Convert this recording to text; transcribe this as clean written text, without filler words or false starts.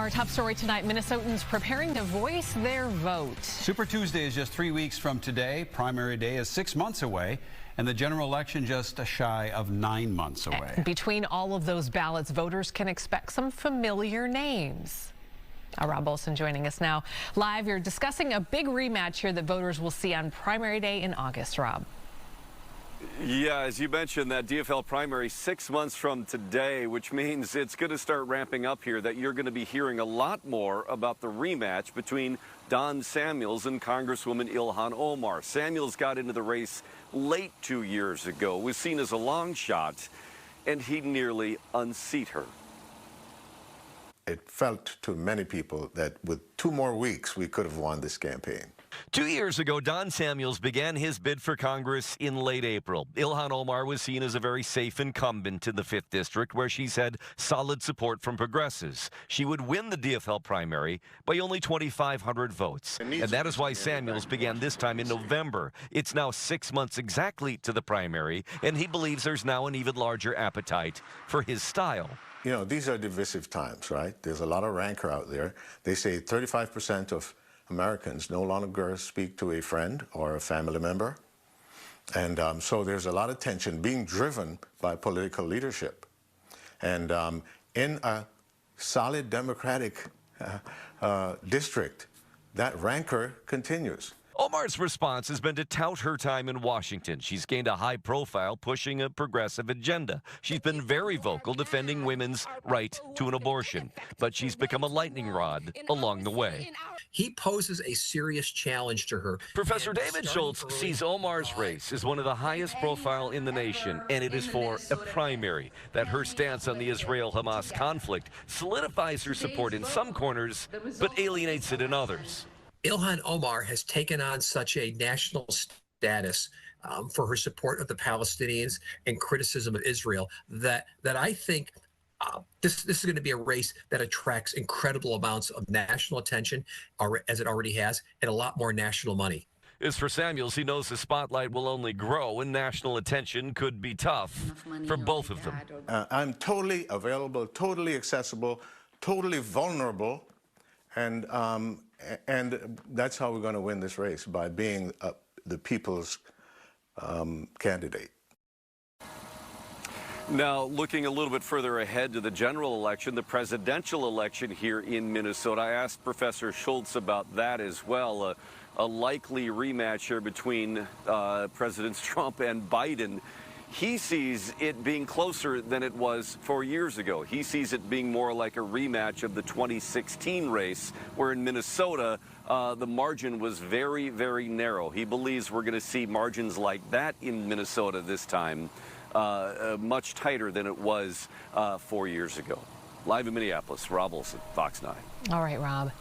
Our top story tonight, Minnesotans preparing to voice their vote. Super Tuesday is just 3 weeks from today. Primary day is 6 months away, and the general election just shy of 9 months away. Between all of those ballots, voters can expect some familiar names. Rob Olson joining us now live. You're discussing a big rematch here that voters will see on primary day in August, Rob. Yeah, as you mentioned, that DFL primary 6 months from today, which means it's going to start ramping up here, that you're going to be hearing a lot more about the rematch between Don Samuels and Congresswoman Ilhan Omar. Samuels got into the race late 2 years ago, was seen as a long shot, and he nearly unseat her. It felt to many people that with 2 more weeks, we could have won this campaign. 2 years ago, Don Samuels began his bid for Congress in late April. Ilhan Omar was seen as a very safe incumbent in the 5th District, where she's had solid support from progressives. She would win the DFL primary by only 2,500 votes. And that is why Samuels began this time in November. It's now 6 months exactly to the primary, and he believes there's now an even larger appetite for his style. You know, these are divisive times, right? There's a lot of rancor out there. They say 35% of Americans no longer speak to a friend or a family member. And so there's a lot of tension being driven by political leadership. And in a solid Democratic district, that rancor continues. Omar's response has been to tout her time in Washington. She's gained a high profile pushing a progressive agenda. She's been very vocal defending women's right to an abortion, but she's become a lightning rod along the way. He poses a serious challenge to her. Professor David Schultz sees Omar's race as one of the highest profile in the nation, and it is for a primary. That her stance on the Israel-Hamas conflict solidifies her support in some corners, but alienates it in others. Ilhan Omar has taken on such a national status for her support of the Palestinians and criticism of Israel that I think this is going to be a race that attracts incredible amounts of national attention, as it already has, and a lot more national money. As for Samuels, he knows the spotlight will only grow and national attention could be tough for both of them. I'm totally available, totally accessible, totally vulnerable, and that's how we're going to win this race, by being the people's candidate. Now, looking a little bit further ahead to the general election, the presidential election here in Minnesota, I asked Professor Schultz about that as well. A likely rematch here between Presidents Trump and Biden. He sees it being closer than it was 4 years ago. He sees it being more like a rematch of the 2016 race, where in Minnesota, the margin was very, very narrow. He believes we're going to see margins like that in Minnesota this time, much tighter than it was 4 years ago. Live in Minneapolis, Rob Olson, Fox 9. All right, Rob.